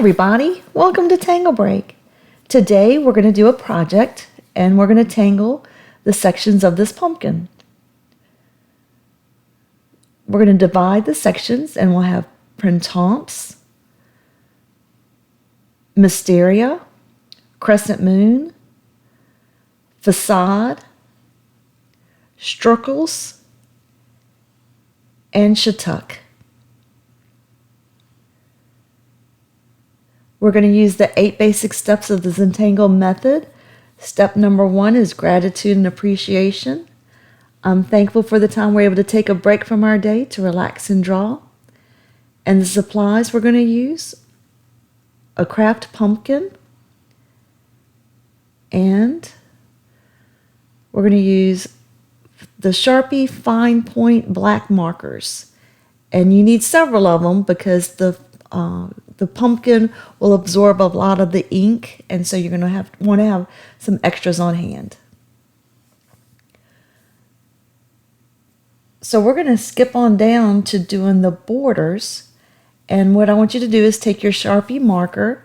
everybody, welcome to Tangle Break. Today we're going to do a project and we're going to tangle the sections of this pumpkin. We're going to divide the sections and we'll have PRINTEMPS, MYSTERIA, CRESCENT MOON, FACADE, STRIRCLES, and SHATTUCK. We're going to use the 8 basic steps of the Zentangle method. Step number 1 is gratitude and appreciation. I'm thankful for the time we're able to take a break from our day to relax and draw. And the supplies we're going to use: a craft pumpkin, and we're going to use the Sharpie fine point black markers. And you need several of them because the pumpkin will absorb a lot of the ink, and so you're going to want to have some extras on hand. So we're going to skip on down to doing the borders, and what I want you to do is take your Sharpie marker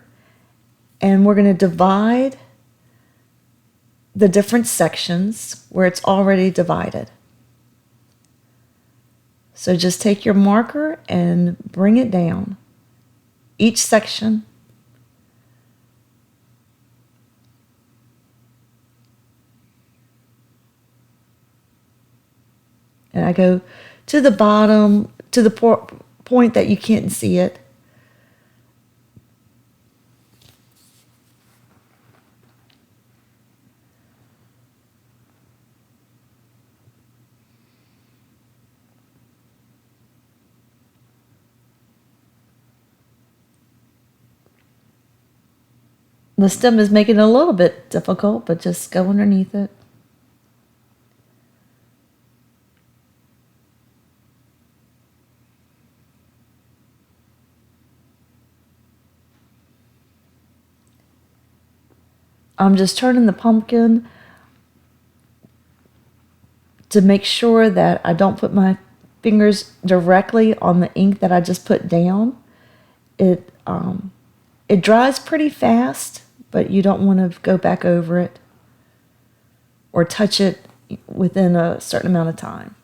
and we're going to divide the different sections where it's already divided. So just take your marker and bring it down each section. And I go to the bottom, to the point that you can't see it. The stem is making it a little bit difficult, but just go underneath it. I'm just turning the pumpkin to make sure that I don't put my fingers directly on the ink that I just put down. It dries pretty fast, but you don't want to go back over it or touch it within a certain amount of time.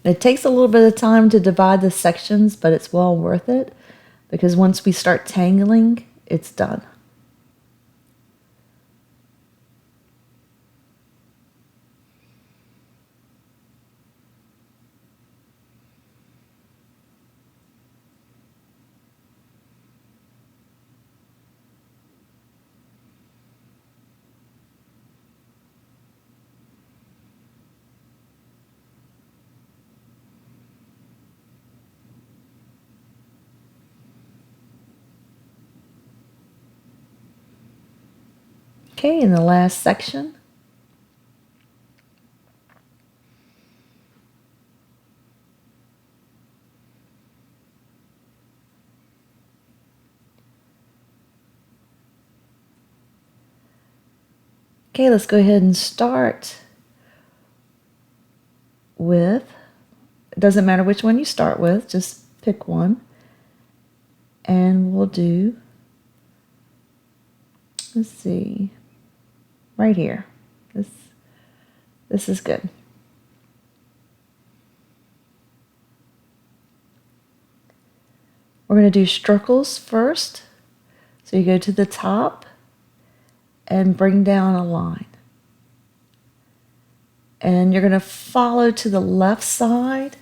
It takes a little bit of time to divide the sections, but it's well worth it because once we start tangling, it's done. Okay, in the last section, okay, let's go ahead and start with, it doesn't matter which one you start with, just pick one, and we'll do, let's see, right here. This is good. We're going to do STRIRCLES first. So you go to the top and bring down a line. And you're going to follow to the left side.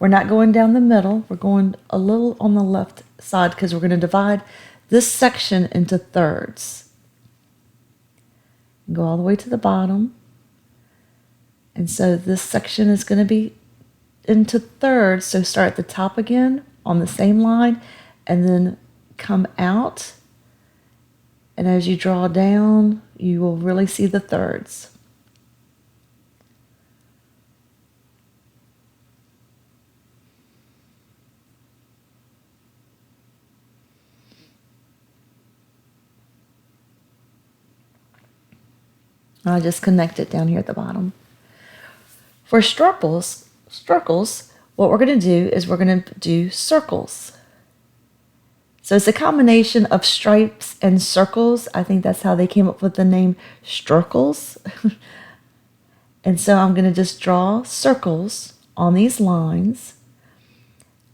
We're not going down the middle. We're going a little on the left side because we're going to divide this section into thirds. Go all the way to the bottom. And so this section is going to be into thirds. So start at the top again on the same line and then come out. And as you draw down, you will really see the thirds. I just connect it down here at the bottom. For STRIRCLES, what we're going to do is we're going to do circles. So it's a combination of stripes and circles. I think that's how they came up with the name STRIRCLES. And so I'm going to just draw circles on these lines.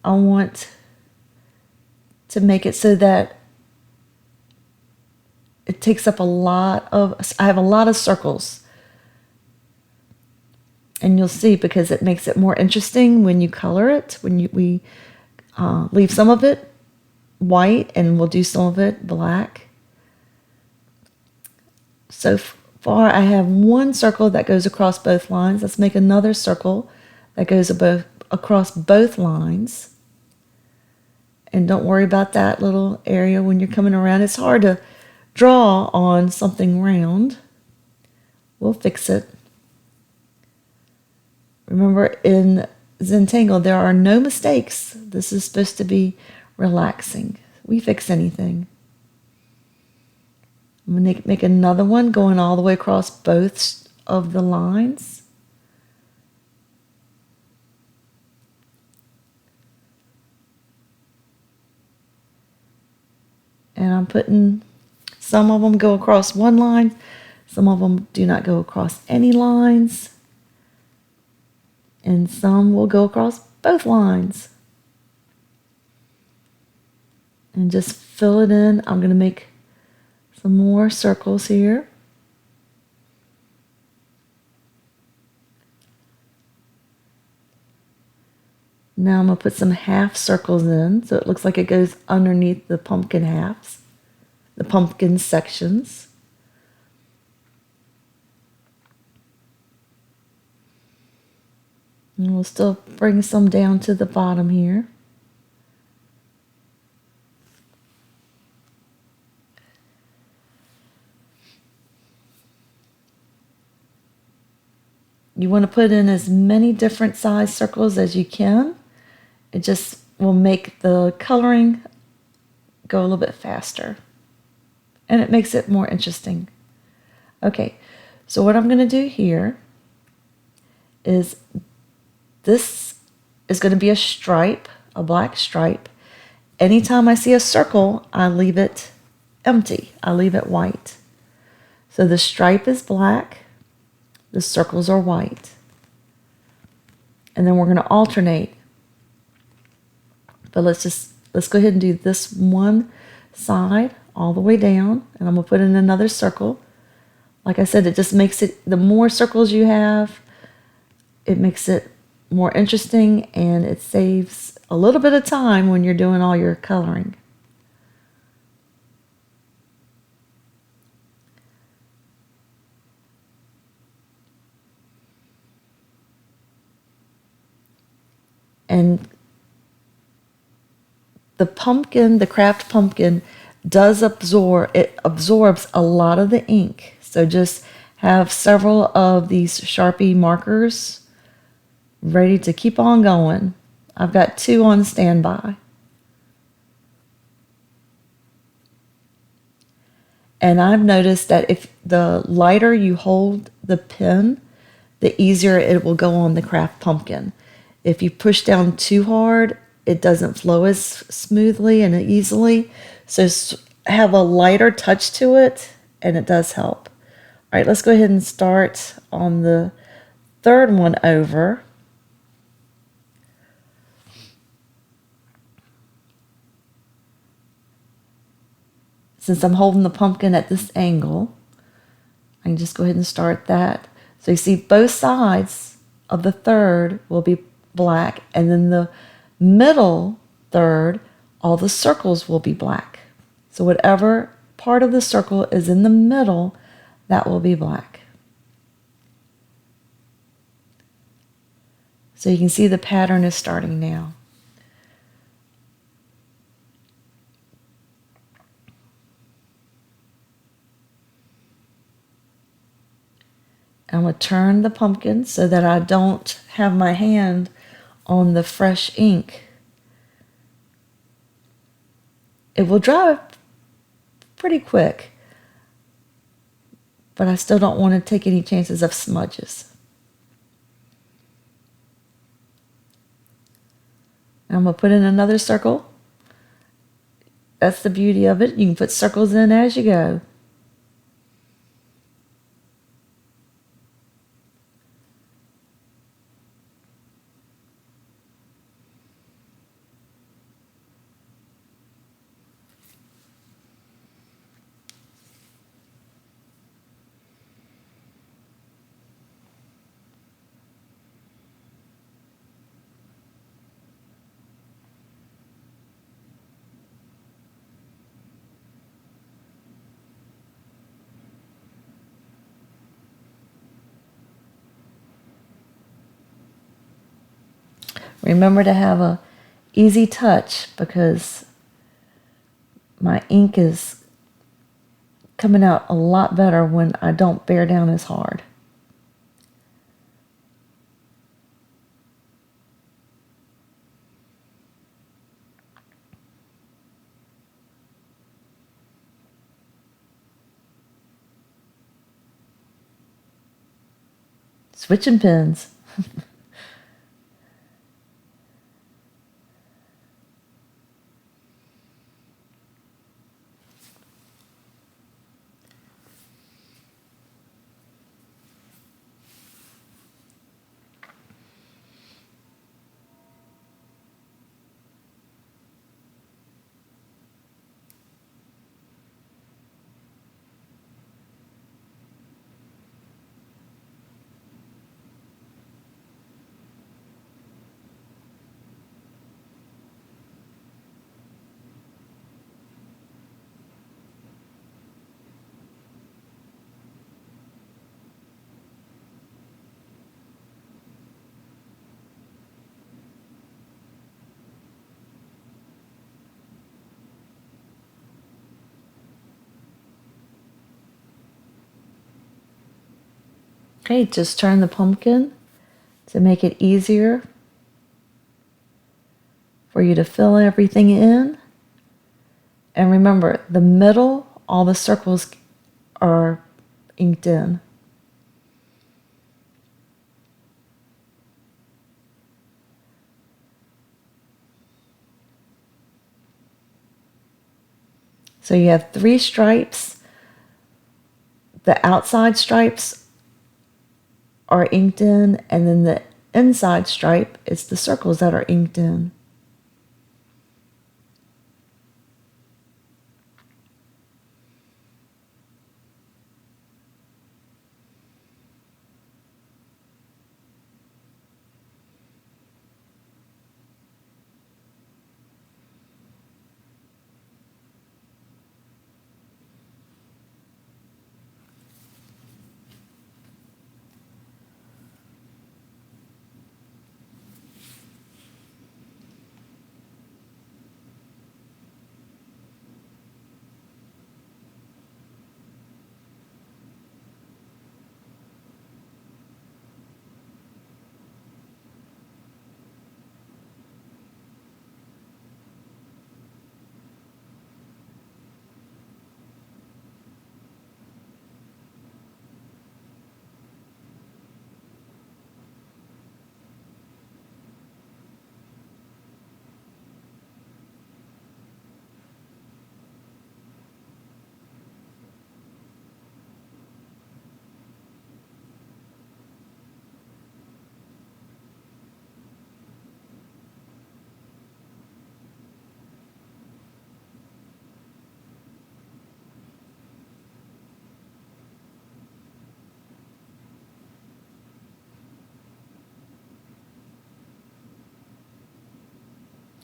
I want to make it so that it takes up I have a lot of circles. And you'll see, because it makes it more interesting when you color it, when we leave some of it white and we'll do some of it black. So far I have one circle that goes across both lines. Let's make another circle that goes across both lines. And don't worry about that little area when you're coming around. It's hard to draw on something round. We'll fix it. Remember, in Zentangle, there are no mistakes. This is supposed to be relaxing. We fix anything. I'm going to make another one going all the way across both of the lines. And I'm putting, some of them go across one line, some of them do not go across any lines, and some will go across both lines. And just fill it in. I'm going to make some more circles here. Now I'm going to put some half circles in, so it looks like it goes underneath the pumpkin halves, the pumpkin sections. And we'll still bring some down to the bottom here. You want to put in as many different size circles as you can. It just will make the coloring go a little bit faster. And it makes it more interesting. Okay, so what I'm going to do here is, this is going to be a stripe, a black stripe. Anytime I see a circle, I leave it empty. I leave it white. So the stripe is black. The circles are white. And then we're going to alternate. But let's go ahead and do this one side all the way down. And I'm going to put in another circle. Like I said, it just makes it, the more circles you have, it makes it more interesting, and it saves a little bit of time when you're doing all your coloring. And the pumpkin, the craft pumpkin, absorbs a lot of the ink. So just have several of these Sharpie markers ready to keep on going. I've got 2 on standby. And I've noticed that if the lighter you hold the pen, the easier it will go on the craft pumpkin. If you push down too hard, it doesn't flow as smoothly and easily. So have a lighter touch to it, and it does help. All right, let's go ahead and start on the third one over. Since I'm holding the pumpkin at this angle, I can just go ahead and start that. So you see both sides of the third will be black, and then the middle third, all the circles will be black. So whatever part of the circle is in the middle, that will be black. So you can see the pattern is starting now. I'm going to turn the pumpkin so that I don't have my hand on the fresh ink. It will dry pretty quick, but I still don't want to take any chances of smudges. I'm going to put in another circle. That's the beauty of it. You can put circles in as you go. Remember to have a easy touch because my ink is coming out a lot better when I don't bear down as hard. Switching pens. Okay, just turn the pumpkin to make it easier for you to fill everything in. And remember, the middle, all the circles are inked in. So you have 3 stripes. The outside stripes are inked in, and then the inside stripe is the circles that are inked in.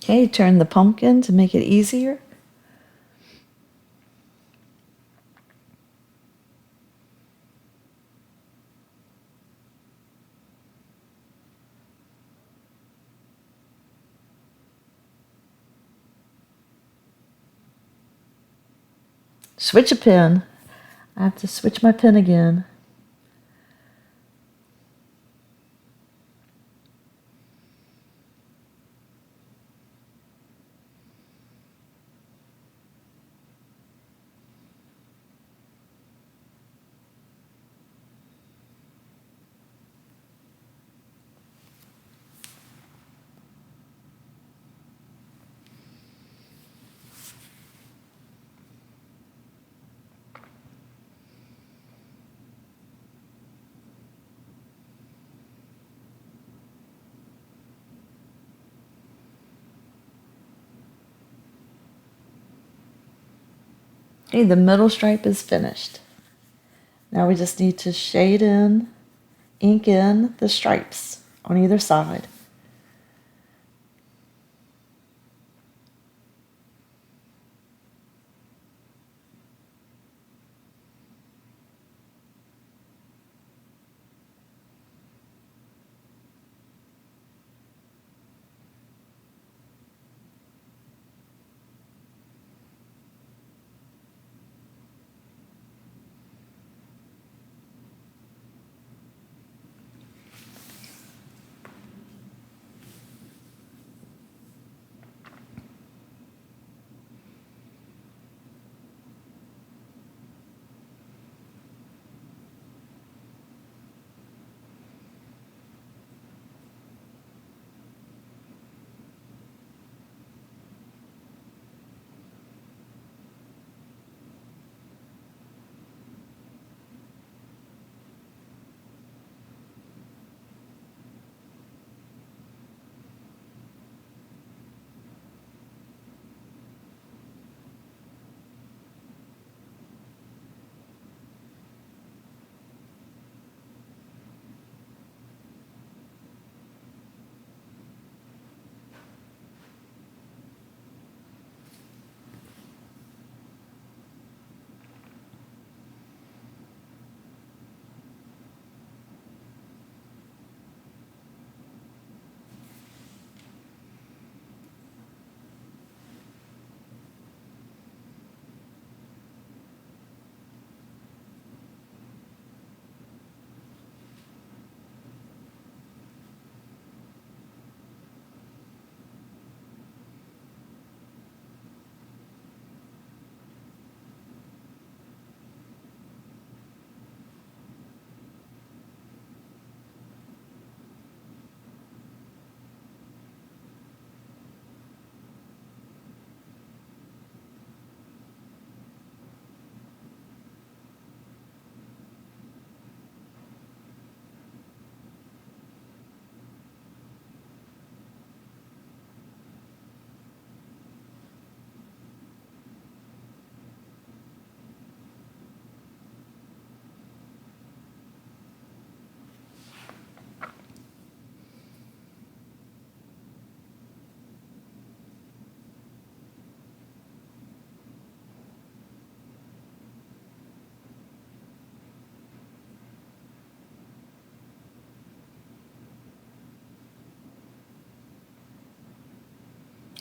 Okay, turn the pumpkin to make it easier. Switch a pen. I have to switch my pen again. Okay, the middle stripe is finished. Now we just need to shade in, ink in the stripes on either side.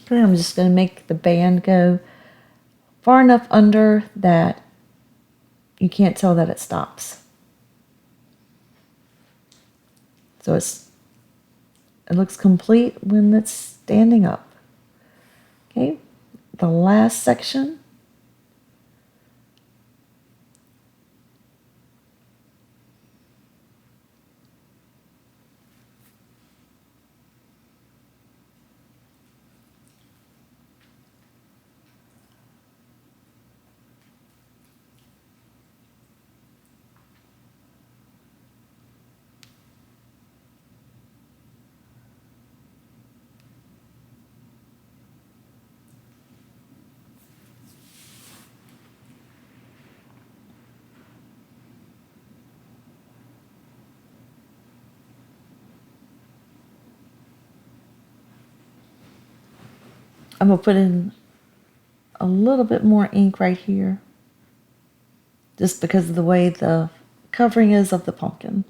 Okay, I'm just going to make the band go far enough under that you can't tell that it stops. So it looks complete when it's standing up. Okay, the last section. I'm going to put in a little bit more ink right here, just because of the way the covering is of the pumpkin.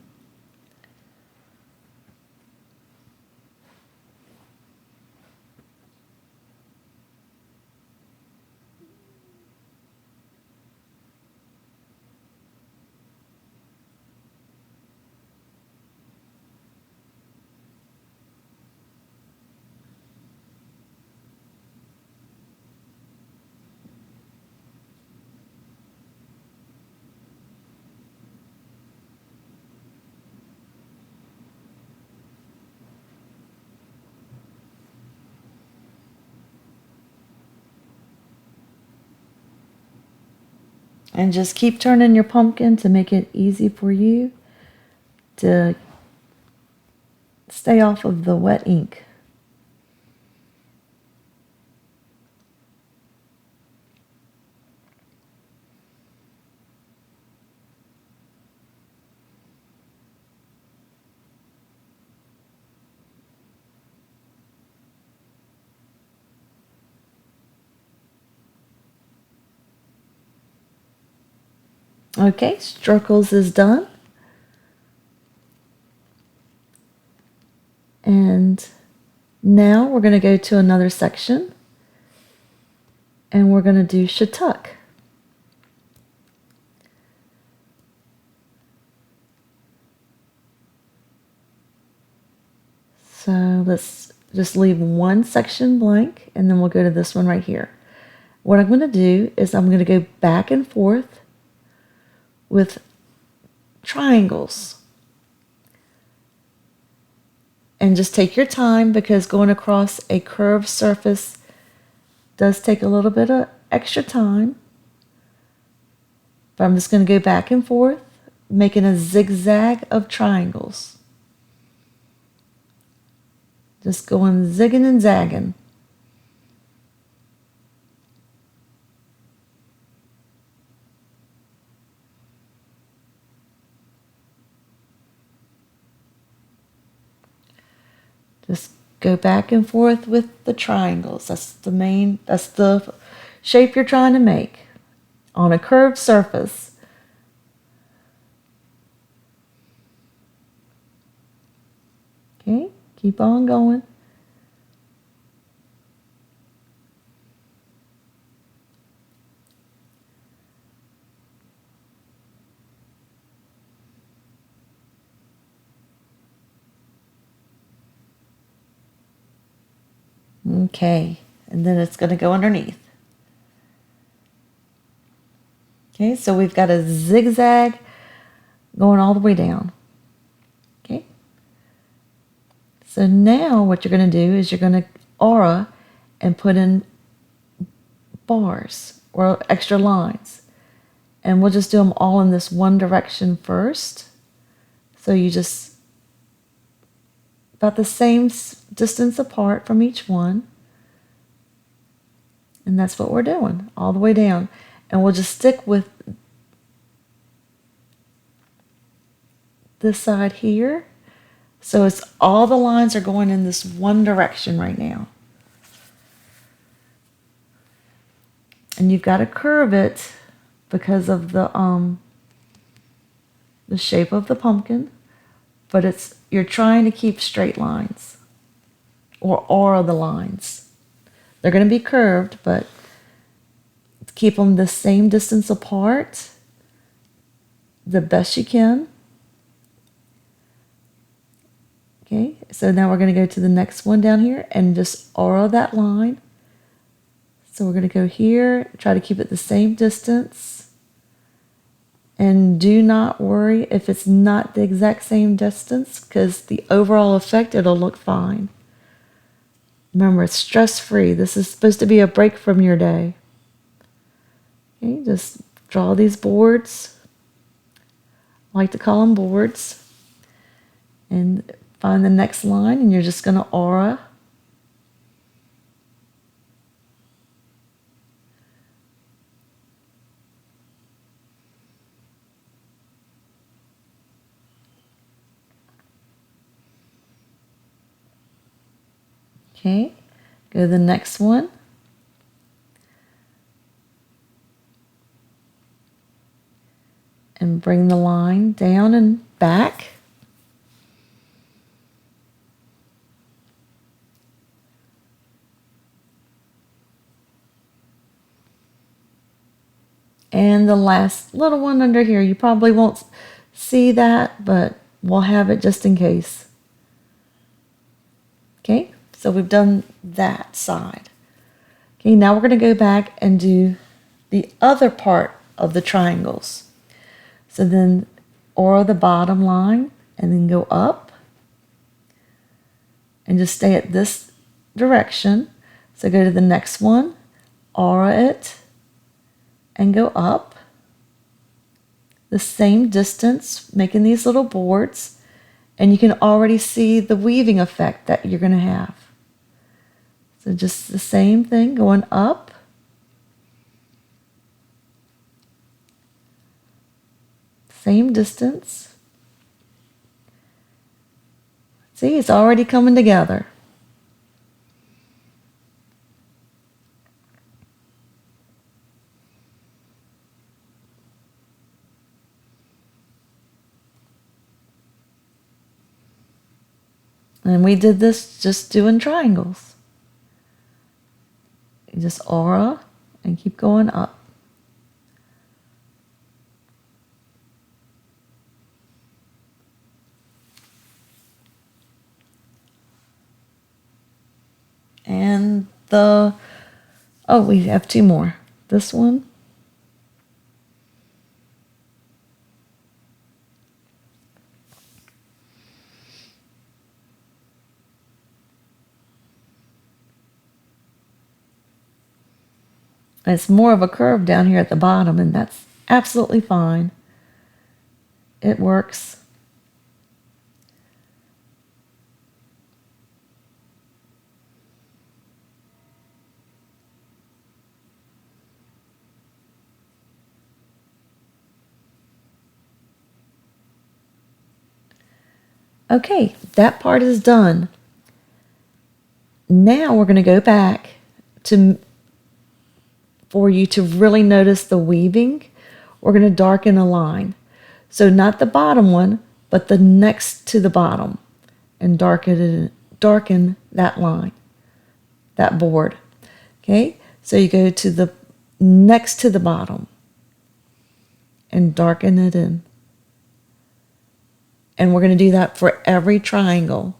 And just keep turning your pumpkin to make it easy for you to stay off of the wet ink. Okay, STRIRCLES is done. And now we're going to go to another section and we're going to do SHATTUCK. So let's just leave one section blank and then we'll go to this one right here. What I'm going to do is I'm going to go back and forth with triangles. And just take your time because going across a curved surface does take a little bit of extra time. But I'm just going to go back and forth, making a zigzag of triangles. Just going zigging and zagging. Just go back and forth with the triangles. That's the shape you're trying to make on a curved surface. Okay, keep on going. Okay, and then it's going to go underneath. Okay, so we've got a zigzag going all the way down. Okay, so now what you're going to do is you're going to aura and put in bars or extra lines. And we'll just do them all in this one direction first. So you just about the same distance apart from each one. And that's what we're doing all the way down. And we'll just stick with this side here. So it's all the lines are going in this one direction right now. And you've got to curve it because of the shape of the pumpkin, but you're trying to keep straight lines or aura the lines. They're going to be curved, but keep them the same distance apart the best you can. Okay, so now we're going to go to the next one down here and just aura that line. So we're going to go here, try to keep it the same distance. And do not worry if it's not the exact same distance, because the overall effect, it'll look fine. Remember, it's stress-free. This is supposed to be a break from your day. Okay, just draw these boards. I like to call them boards. And find the next line, and you're just going to aura. Okay, go to the next one. And bring the line down and back. And the last little one under here, you probably won't see that, but we'll have it just in case. Okay, so we've done that side. Okay, now we're going to go back and do the other part of the triangles. So then aura the bottom line and then go up and just stay at this direction. So go to the next one, aura it and go up the same distance, making these little boards, and you can already see the weaving effect that you're going to have. So just the same thing going up. Same distance. See, it's already coming together. And we did this just doing triangles. You just aura and keep going up. And we have two more. This one. It's more of a curve down here at the bottom, and that's absolutely fine. It works. Okay, that part is done. Now we're going to go back for you to really notice the weaving. We're going to darken a line. So not the bottom one, but the next to the bottom, and darken that line, that board. Okay, so you go to the next to the bottom and darken it in. And we're going to do that for every triangle.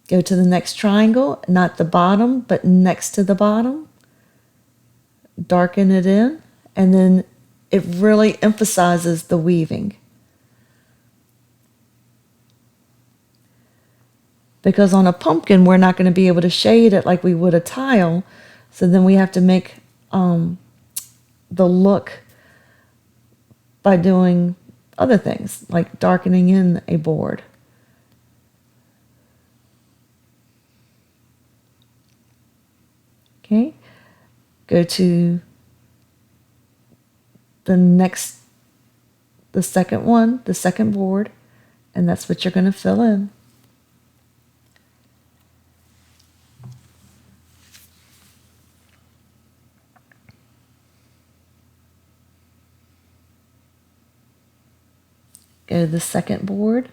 Go to the next triangle, not the bottom, but next to the bottom. Darken it in, and then it really emphasizes the weaving. Because on a pumpkin, we're not going to be able to shade it like we would a tile. So then we have to make the look by doing other things, like darkening in a board. Okay, go to the second one, the second board, and that's what you're going to fill in. Go to the second board.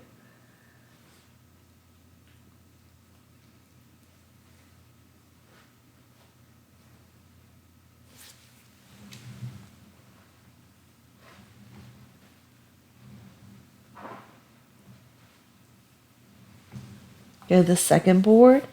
Go to the second board.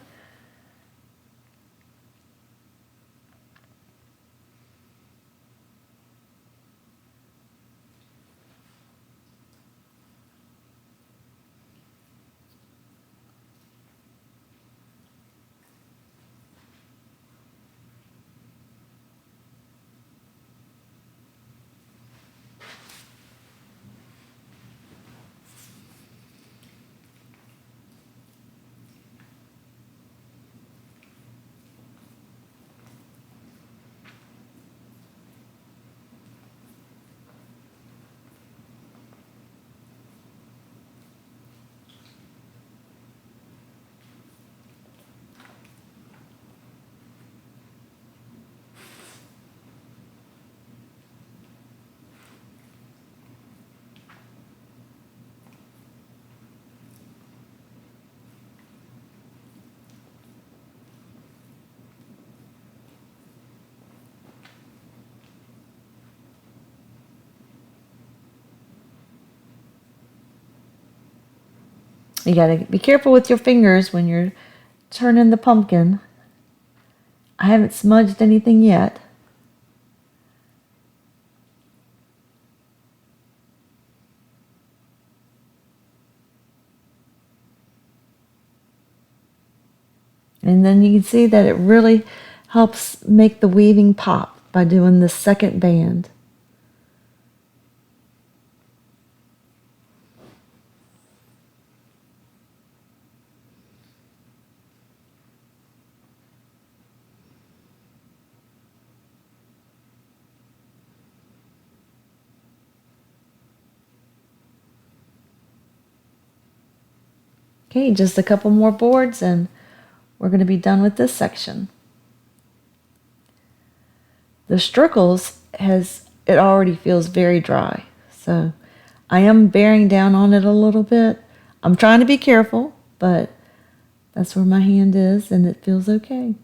You got to be careful with your fingers when you're turning the pumpkin. I haven't smudged anything yet. And then you can see that it really helps make the weaving pop by doing the second band. Okay, just a couple more boards and we're going to be done with this section. The STRIRCLES it already feels very dry, so I am bearing down on it a little bit. I'm trying to be careful, but that's where my hand is, and it feels okay.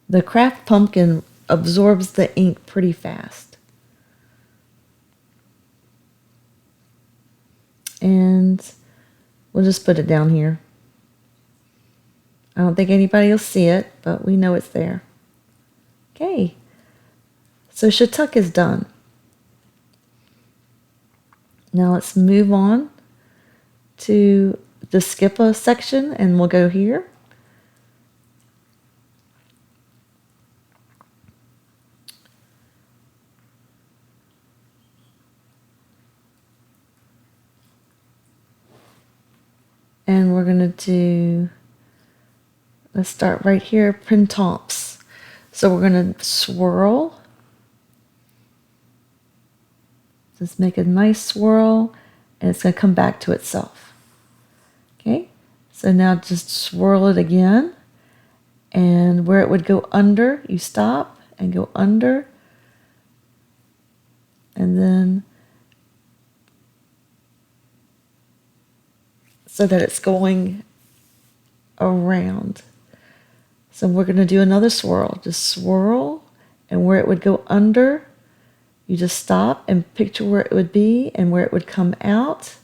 The craft pumpkin absorbs the ink pretty fast. And we'll just put it down here. I don't think anybody will see it, but we know it's there. Okay, so SHATTUCK is done. Now let's move on to the skip a section, and we'll go here. And we're going to do, let's start right here, PRINTEMPS. So we're going to swirl. Just make a nice swirl, and it's going to come back to itself. Okay, so now just swirl it again. And where it would go under, you stop and go under. And then so that it's going around. So we're going to do another swirl. Just swirl, and where it would go under, you just stop and picture where it would be and where it would come out.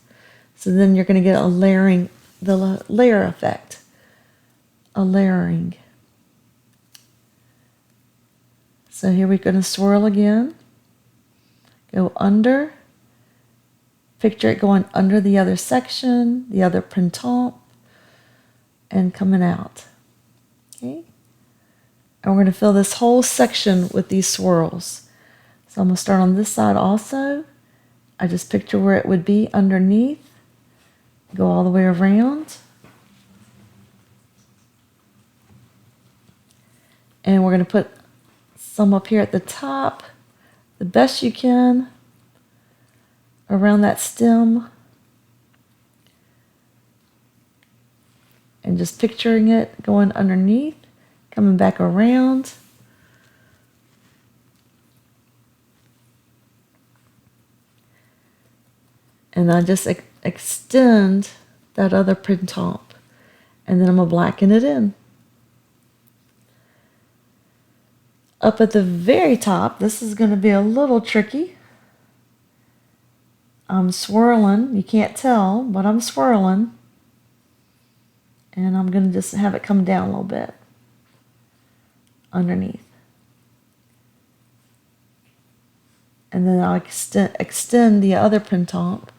So then you're going to get a layering, the layer effect. A layering. So here we're going to swirl again. Go under. Picture it going under the other section, the other PRINTEMPS, and coming out. Okay? And we're going to fill this whole section with these swirls. So I'm going to start on this side also. I just picture where it would be underneath. Go all the way around. And we're going to put some up here at the top, the best you can, around that stem. And just picturing it going underneath, coming back around. And I just extend that other PRINTEMPS, and then I'm going to blacken it in. Up at the very top, this is going to be a little tricky. I'm swirling. You can't tell, but I'm swirling. And I'm going to just have it come down a little bit underneath. And then I'll extend the other PRINTEMPS.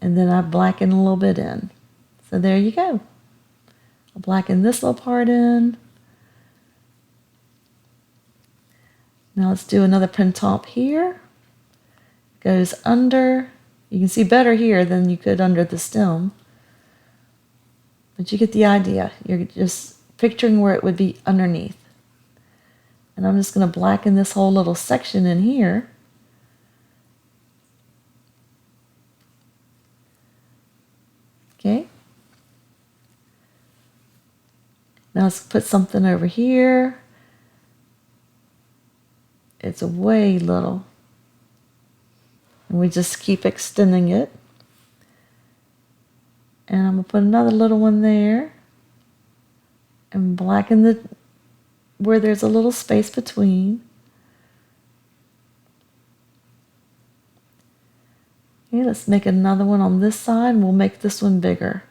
And then I blacken a little bit in. So there you go. I'll blacken this little part in. Now let's do another PRINTEMPS here. Goes under. You can see better here than you could under the stem. But you get the idea. You're just picturing where it would be underneath. And I'm just going to blacken this whole little section in here. Okay. Now let's put something over here. It's way little. And we just keep extending it. And I'm going to put another little one there. And blacken where there's a little space between. Okay, let's make another one on this side, and we'll make this one bigger.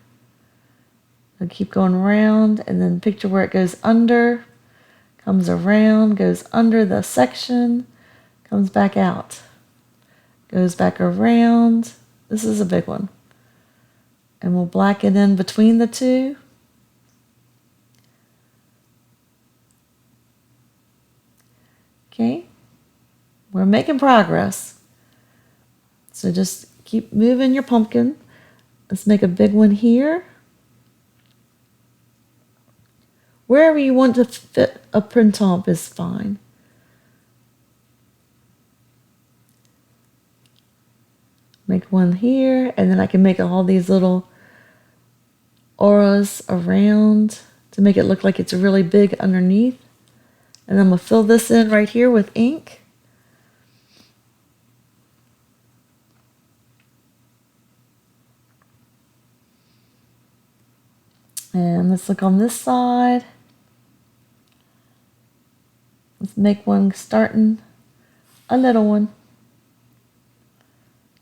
I'll keep going around, and then picture where it goes under, comes around, goes under the section, comes back out. Goes back around. This is a big one. And we'll blacken in between the two. Okay. We're making progress. So just keep moving your pumpkin. Let's make a big one here. Wherever you want to fit a PRINTEMPS is fine. Make one here, and then I can make all these little auras around to make it look like it's really big underneath. And I'm going to fill this in right here with ink. And let's look on this side. Let's make one starting a little one.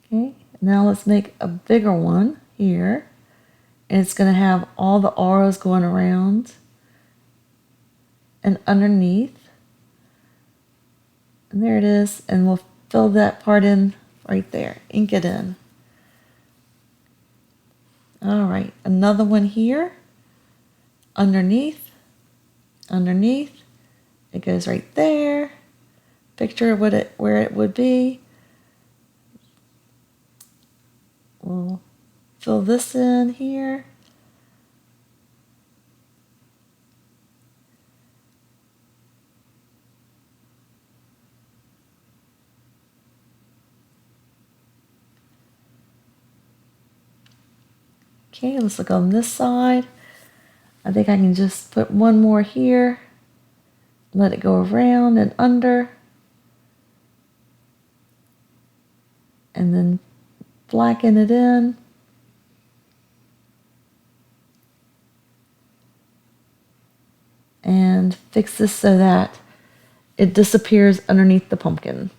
Okay, now let's make a bigger one here. And it's going to have all the auras going around and underneath. And there it is. And we'll fill that part in right there. Ink it in. All right, another one here. Underneath. Underneath. It goes right there. Picture where it would be. We'll fill this in here. Okay, let's look on this side. I think I can just put one more here. Let it go around and under. And then blacken it in. And fix this so that it disappears underneath the pumpkin.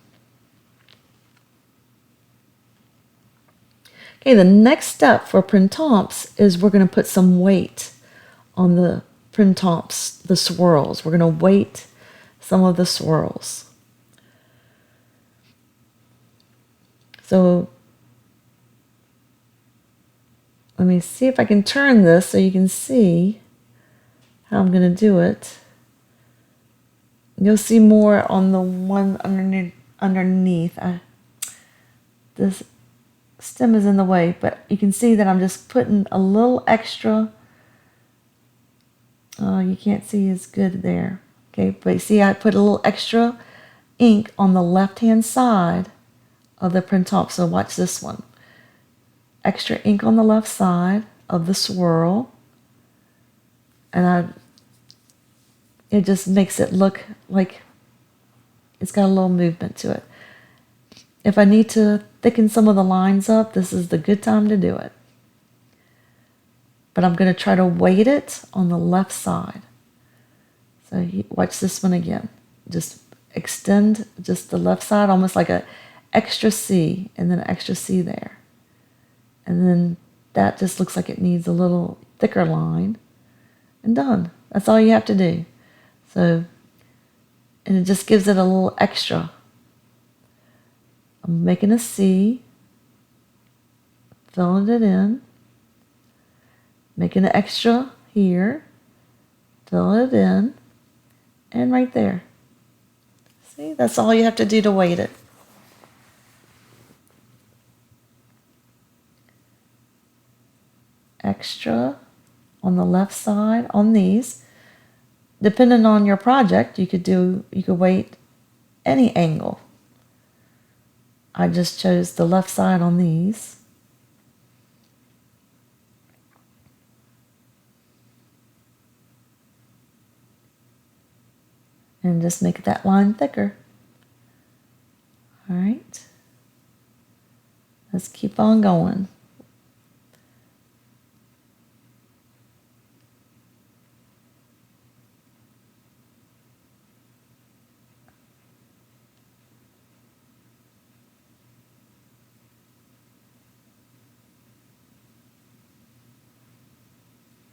Okay, the next step for Printemps is we're going to put some weight on the Printemps, the swirls. We're going to weight some of the swirls. So let me see if I can turn this so you can see how I'm going to do it. You'll see more on the one underneath. This stem is in the way, but you can see that I'm just putting a little extra. Oh, you can't see as good there. Okay, but you see I put a little extra ink on the left-hand side of the Printemps. So watch this one. Extra ink on the left side of the swirl. And it just makes it look like it's got a little movement to it. If I need to thicken some of the lines up, this is the good time to do it. But I'm going to try to weight it on the left side. So watch this one again. Just extend just the left side, almost like an extra C, and then an extra C there. And then that just looks like it needs a little thicker line. And done. That's all you have to do. So, and it just gives it a little extra. I'm making a C, filling it in, making an extra here, fill it in, and right there. See, that's all you have to do to weight it. Extra on the left side on these. Depending on your project, you could weight any angle. I just chose the left side on these. And just make that line thicker. All right. Let's keep on going.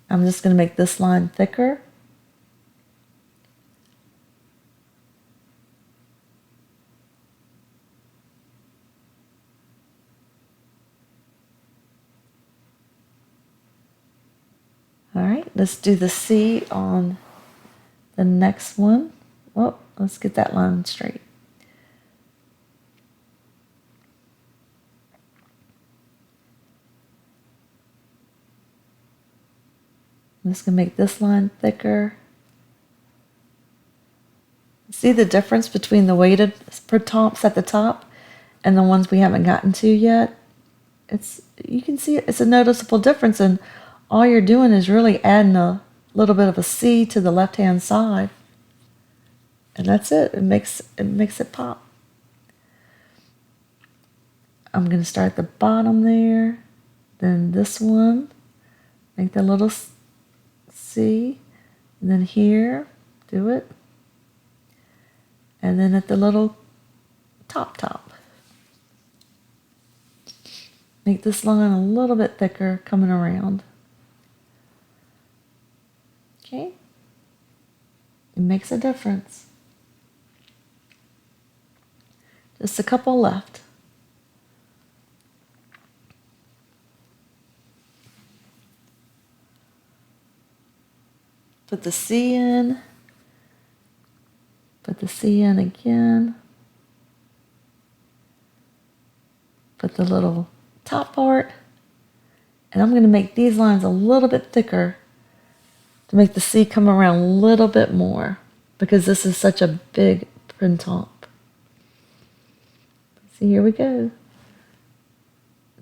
I'm just going to make this line thicker. All right, let's do the C on the next one. Well, let's get that line straight. I'm just going to make this line thicker. See the difference between the weighted Printemps at the top and the ones we haven't gotten to yet? You can see it's a noticeable difference, and all you're doing is really adding a little bit of a C to the left-hand side. And that's it. It makes it pop. I'm going to start at the bottom there. Then this one. Make the little C. And then here. Do it. And then at the little top. Make this line a little bit thicker coming around. Okay. It makes a difference. Just a couple left. Put the C in. Put the C in again. Put the little top part. And I'm going to make these lines a little bit thicker to make the C come around a little bit more, because this is such a big printemps. See, here we go.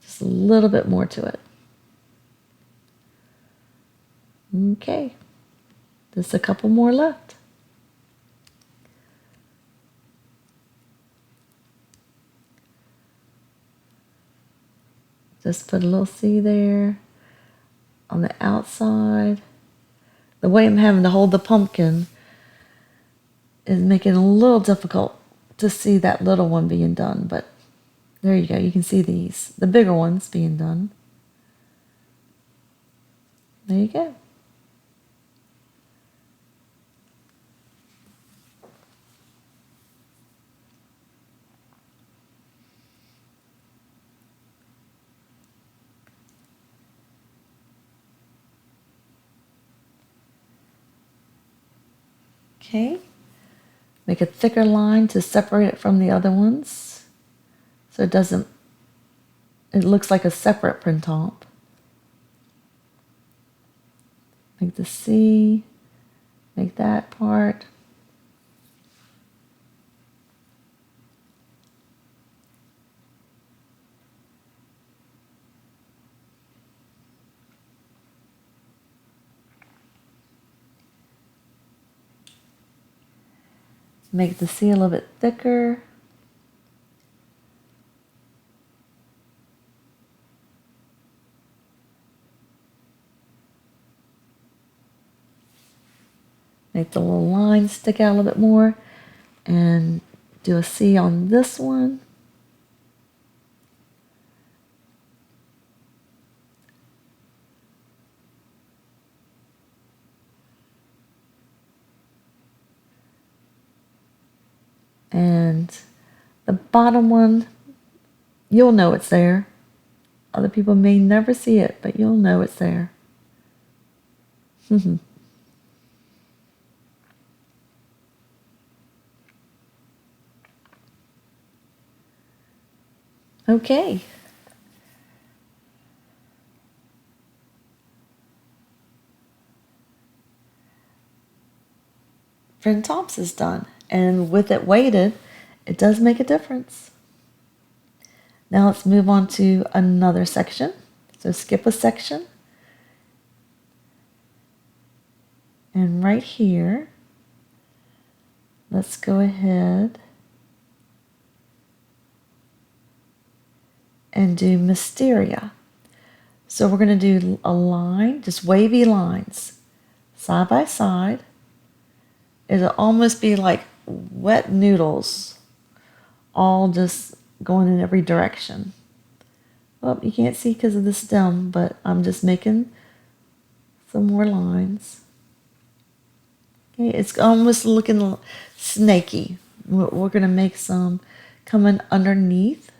Just a little bit more to it. Okay. Just a couple more left. Just put a little C there on the outside. The way I'm having to hold the pumpkin is making it a little difficult to see that little one being done, but there you go. You can see these, the bigger ones being done. There you go. Okay, make a thicker line to separate it from the other ones, so it looks like a separate printemps. Make the C, make that part. Make the C a little bit thicker. Make the little line stick out a little bit more, and do a C on this one. And the bottom one, you'll know it's there. Other people may never see it, but you'll know it's there. Okay. Printemps is done. And with it weighted, it does make a difference. Now let's move on to another section. So skip a section. And right here, let's go ahead and do MYSTERIA. So we're going to do a line, just wavy lines, side by side. It'll almost be like wet noodles, all just going in every direction. Well, you can't see because of the stem, but I'm just making some more lines. Okay, it's almost looking snaky. We're going to make some coming underneath.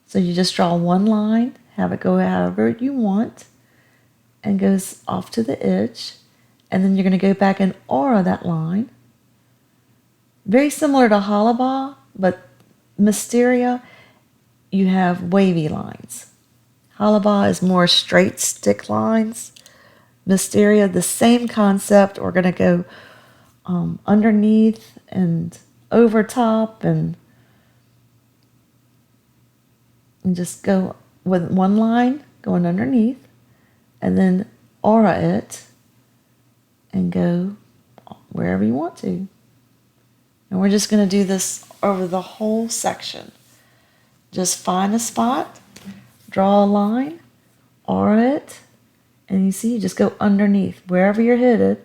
So you just draw one line, have it go however you want, and goes off to the edge. And then you're going to go back and aura that line. Very similar to Halaba, but MYSTERIA, you have wavy lines. Halaba is more straight stick lines. MYSTERIA, the same concept. We're going to go underneath and over top and just go with one line going underneath, and then aura it and go wherever you want to. And we're just going to do this over the whole section. Just find a spot, draw a line, aura it, and you see, you just go underneath. Wherever you're headed,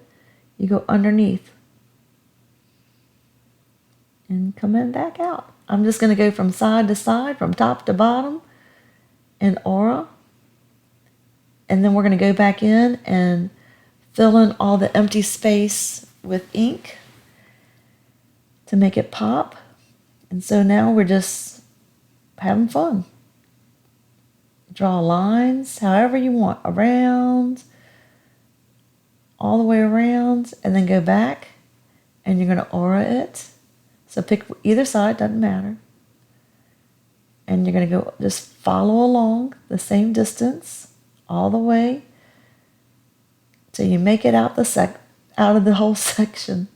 you go underneath. And come in back out. I'm just going to go from side to side, from top to bottom, and aura. And then we're going to go back in and fill in all the empty space with ink to make it pop. And so now we're just having fun. Draw lines however you want, around, all the way around, and then go back, and you're going to aura it. So pick either side, doesn't matter. And you're going to go, just follow along the same distance all the way till you make it out out of the whole section.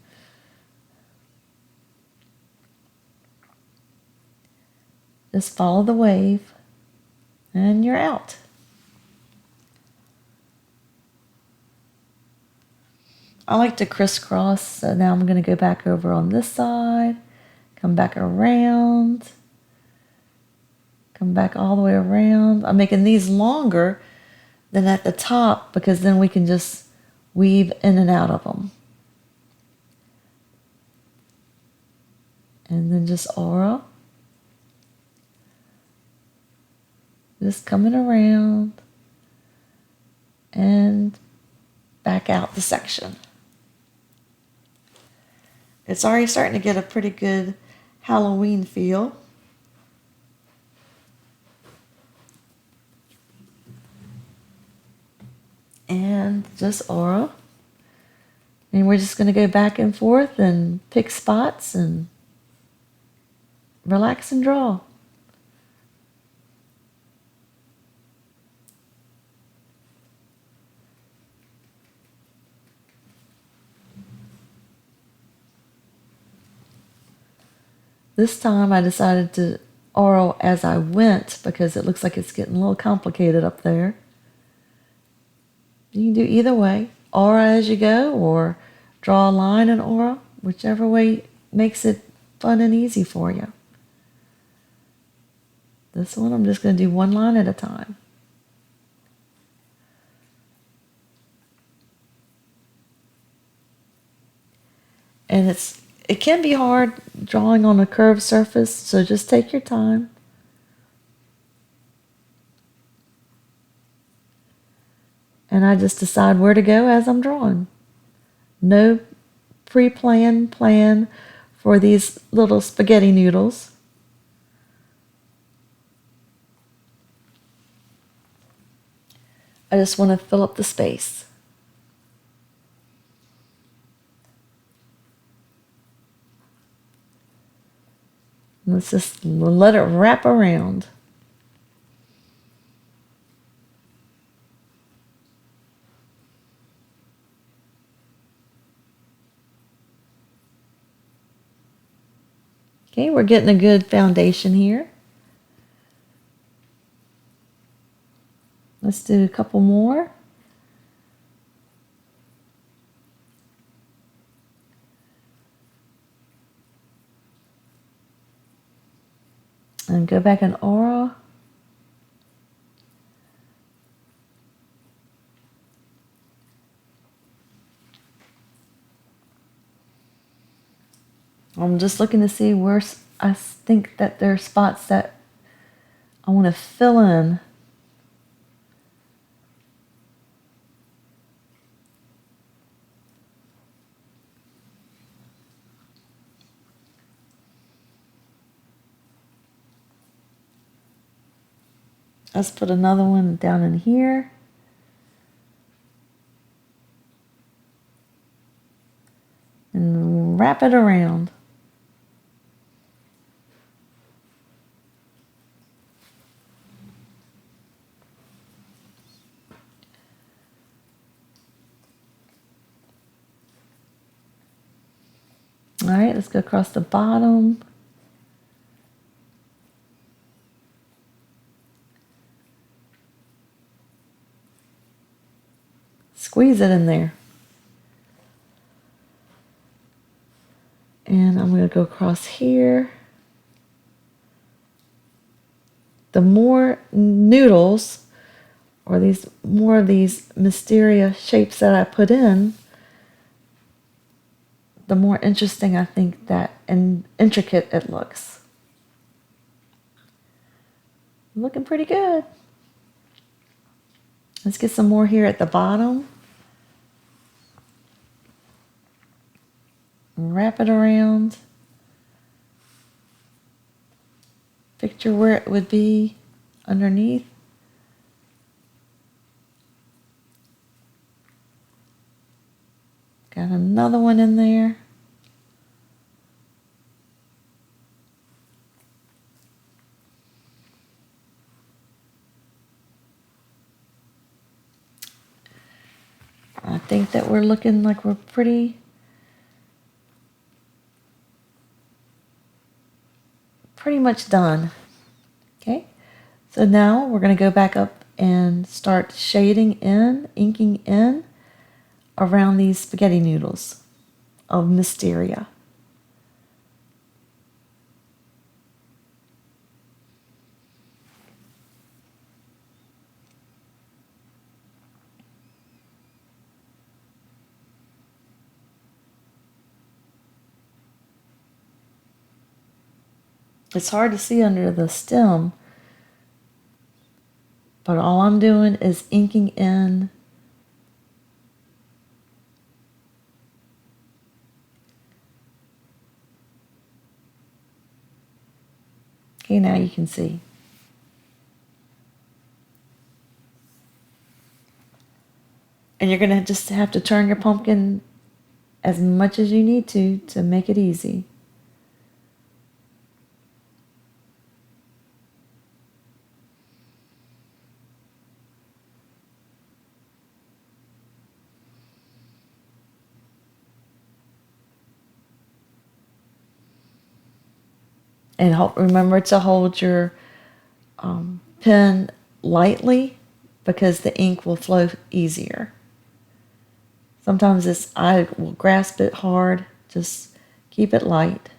Just follow the wave, and you're out. I like to crisscross, so now I'm going to go back over on this side, come back around, come back all the way around. I'm making these longer than at the top because then we can just weave in and out of them. And then just aura. Just coming around and back out the section. It's already starting to get a pretty good Halloween feel. And just aura. And we're just going to go back and forth and pick spots and relax and draw. This time I decided to aura as I went because it looks like it's getting a little complicated up there. You can do either way, aura as you go or draw a line and aura, whichever way makes it fun and easy for you. This one I'm just going to do one line at a time. And it can be hard drawing on a curved surface, so just take your time. And I just decide where to go as I'm drawing. No pre-planned plan for these little spaghetti noodles. I just want to fill up the space. Let's just let it wrap around. Okay, we're getting a good foundation here. Let's do a couple more. And go back in aura. I'm just looking to see where I think that there are spots that I want to fill in. Let's put another one down in here. And wrap it around. All right, let's go across the bottom. Squeeze it in there. And I'm going to go across here. The more noodles, or more of these MYSTERIA shapes that I put in, the more interesting I think that and intricate it looks. Looking pretty good. Let's get some more here at the bottom. Wrap it around. Picture where it would be underneath. Got another one in there. I think that we're looking like we're pretty much done. Okay, so now we're going to go back up and start shading in, inking in around these spaghetti noodles of MYSTERIA. It's hard to see under the stem, but all I'm doing is inking in okay, now you can see. And you're going to just have to turn your pumpkin as much as you need to make it easy. And remember to hold your pen lightly because the ink will flow easier. Sometimes I will grasp it hard. Just keep it light.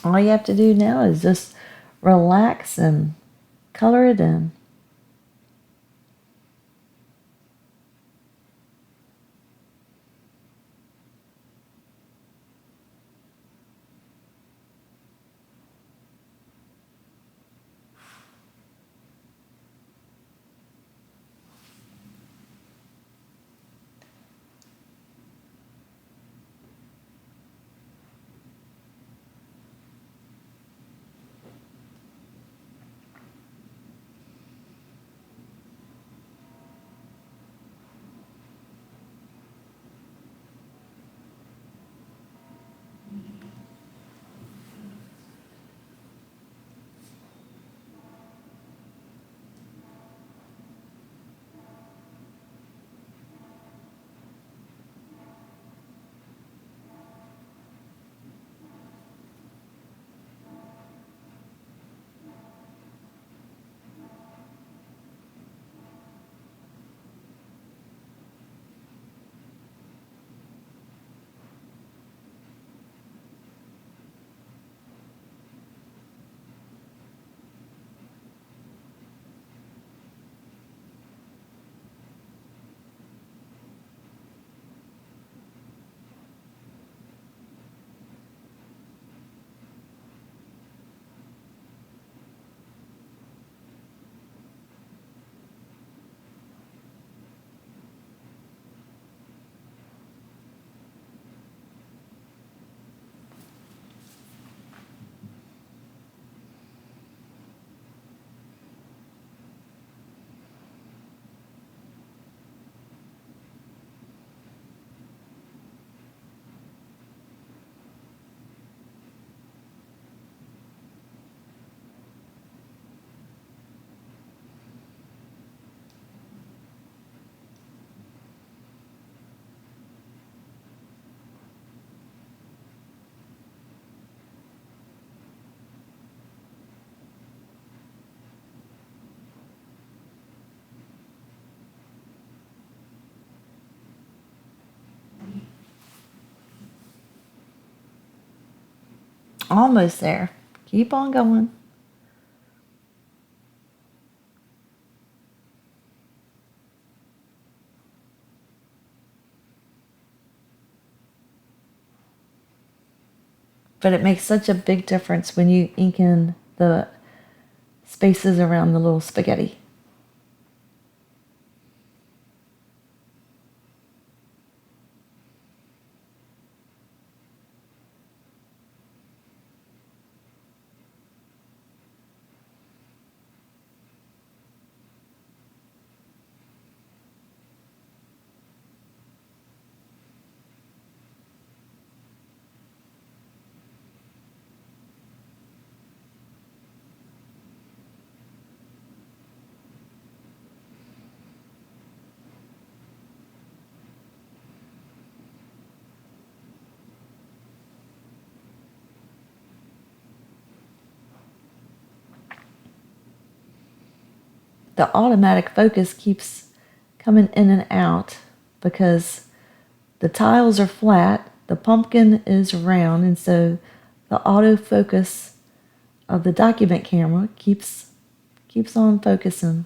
All you have to do now is just relax and color it in. Almost there. Keep on going. But it makes such a big difference when you ink in the spaces around the little spaghetti. The automatic focus keeps coming in and out because the tiles are flat, the pumpkin is round, and so the autofocus of the document camera keeps on focusing.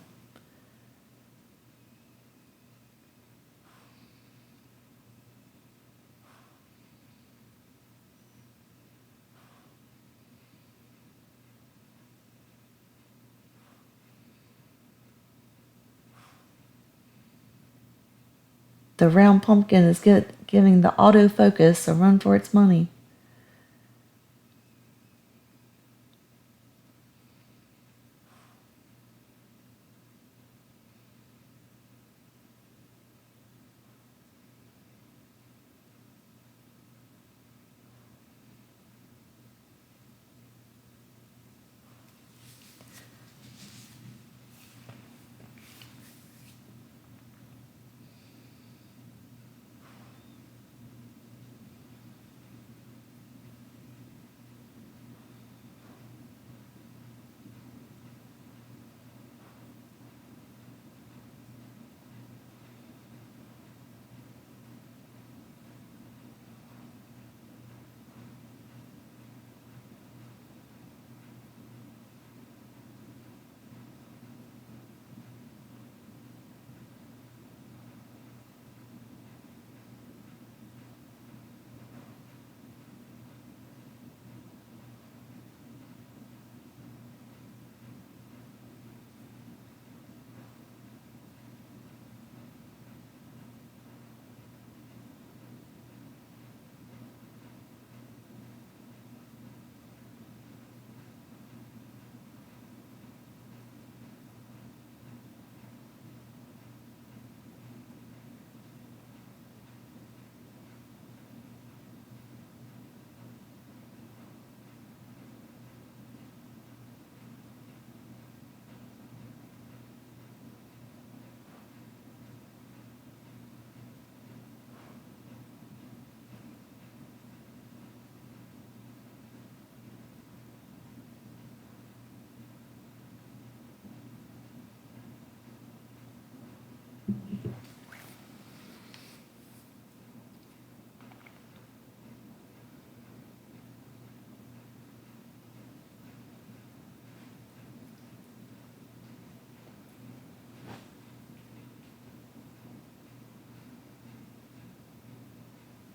The round pumpkin is giving the autofocus a run for its money.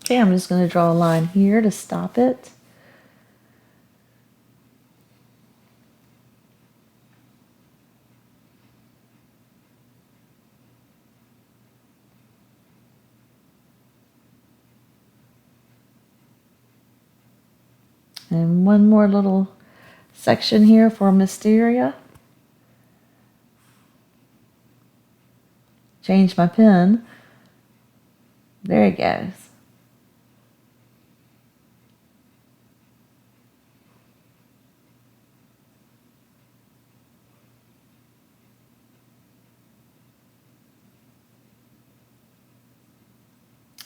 Okay, I'm just going to draw a line here to stop it. And one more little section here for Mysteria. Change my pen. There it goes.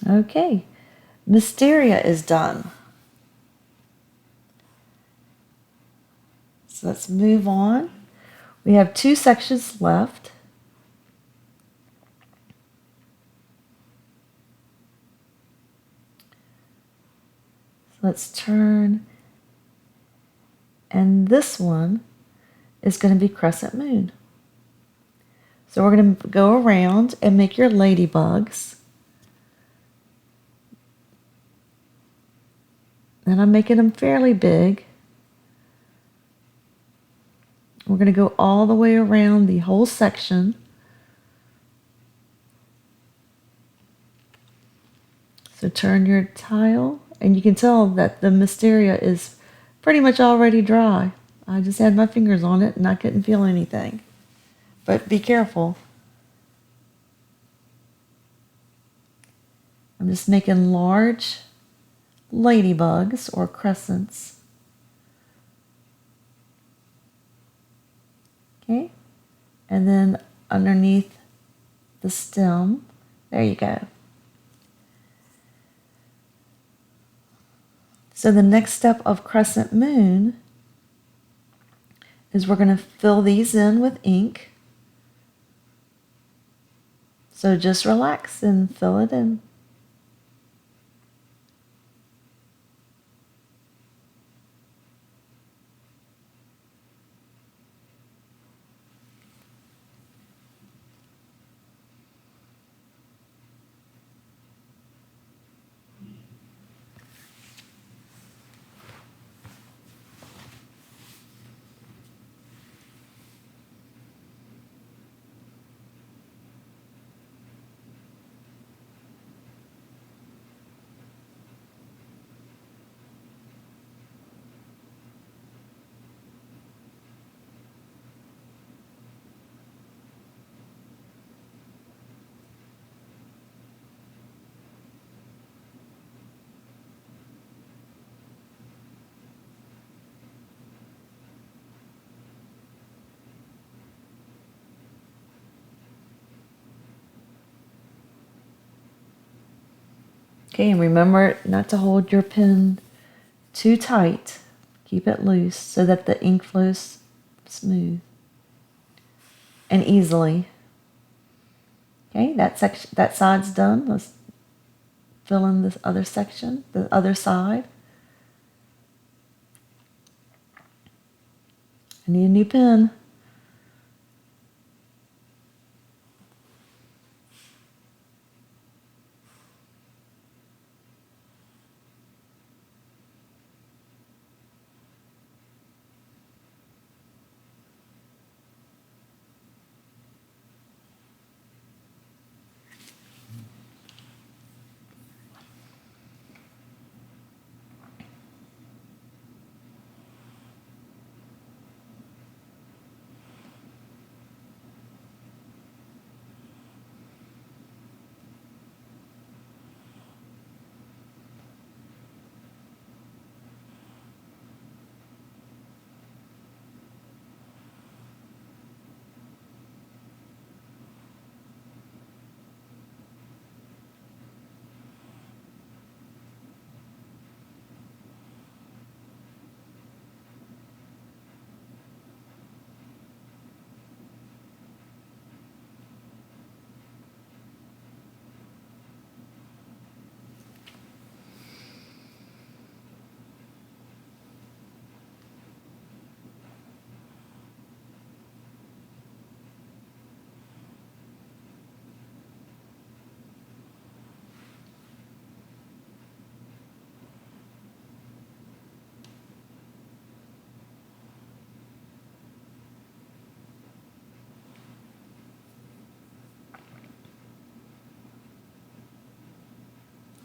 Okay, Mysteria is done. So let's move on. We have 2 sections left. So let's turn, and this one is going to be Crescent Moon. So we're going to go around and make your ladybugs. And I'm making them fairly big. We're going to go all the way around the whole section. So turn your tile, and you can tell that the Mysteria is pretty much already dry. I just had my fingers on it and I couldn't feel anything. But be careful. I'm just making large ladybugs or crescents. Okay, and then underneath the stem, there you go. So the next step of Crescent Moon is we're going to fill these in with ink. So just relax and fill it in. Okay, and remember not to hold your pen too tight. Keep it loose so that the ink flows smooth and easily. Okay, that side's done. Let's fill in this other section, the other side. I need a new pen.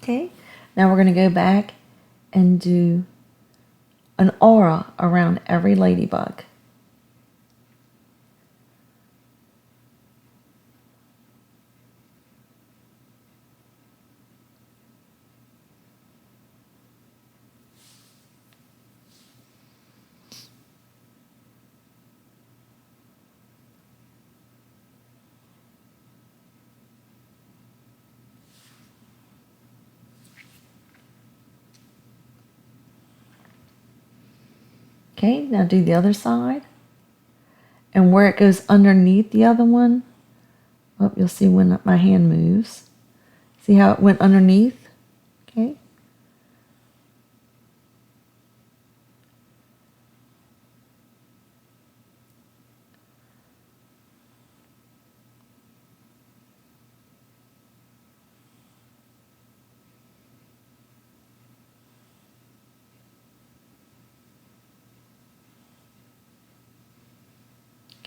Okay, now we're going to go back and do an aura around every ladybug. Okay, now do the other side. And where it goes underneath the other one, oh, you'll see when my hand moves. See how it went underneath? Okay.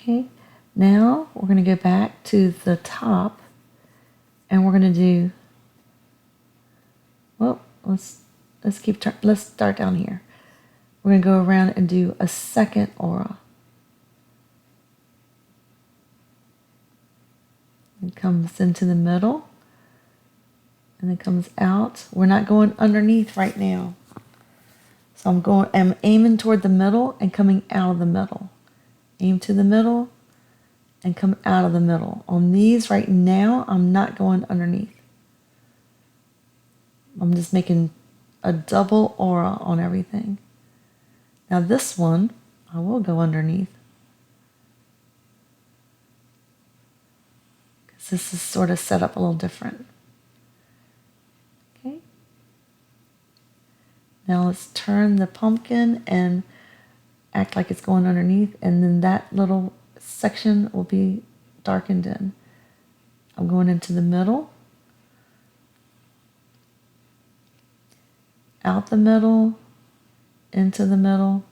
Okay, now we're going to go back to the top and we're going to do, well, let's start down here. We're going to go around and do a second aura. It comes into the middle and it comes out. We're not going underneath right now. So I'm aiming toward the middle and coming out of the middle. Aim to the middle and come out of the middle. On these right now, I'm not going underneath. I'm just making a double aura on everything. Now this one, I will go underneath. Because this is sort of set up a little different. Okay. Now let's turn the pumpkin and act like it's going underneath, and then that little section will be darkened in. I'm going into the middle, out the middle, into the middle,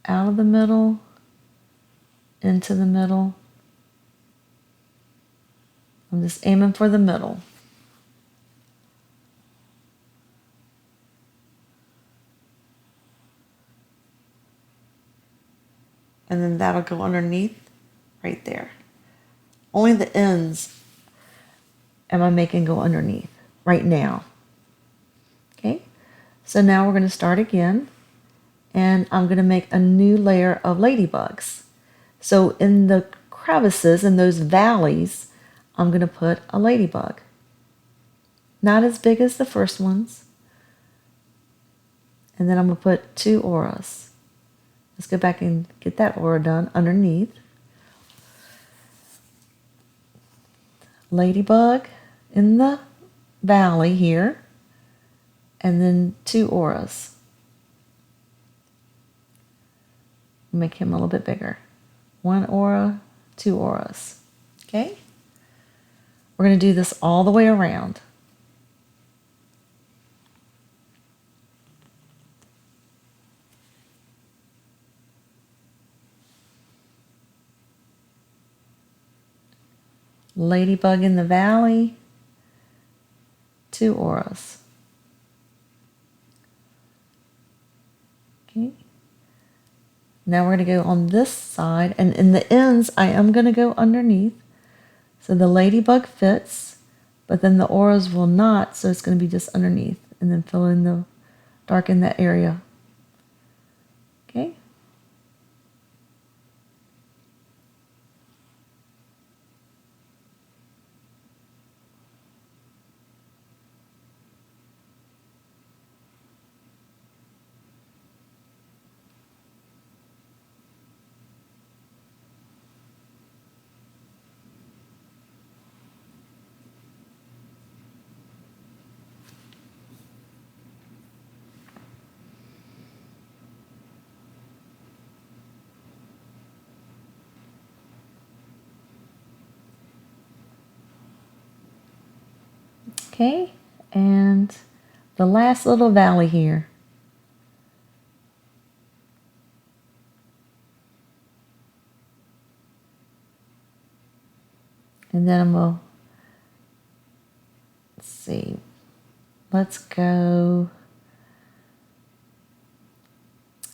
out of the middle, into the middle. I'm just aiming for the middle. And then that'll go underneath right there. Only the ends am I making go underneath right now. Okay, so now we're going to start again. And I'm going to make a new layer of ladybugs. So in the crevices, in those valleys, I'm going to put a ladybug. Not as big as the first ones. And then I'm going to put 2 auras. Let's go back and get that aura done underneath. Ladybug in the valley here. And then 2 auras. Make him a little bit bigger. 1 aura, 2 auras. Okay? We're going to do this all the way around. Ladybug in the valley, 2 auras. Okay. Now we're going to go on this side, and in the ends, I am going to go underneath. So the ladybug fits, but then the auras will not, so it's going to be just underneath, and then fill in the, darken that area. Okay. Okay, and the last little valley here. And then I'm going to see. Let's go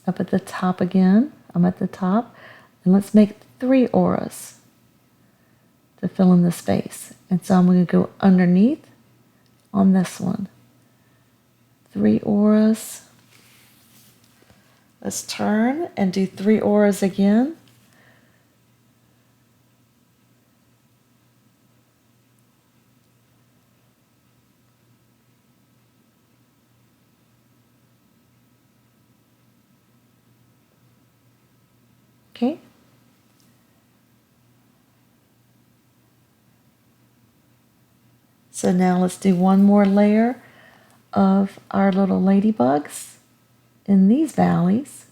up at the top again. I'm at the top. And let's make 3 auras to fill in the space. And so I'm going to go underneath on this one. 3 auras. Let's turn and do 3 auras again. Okay. So now let's do one more layer of our little ladybugs in these valleys.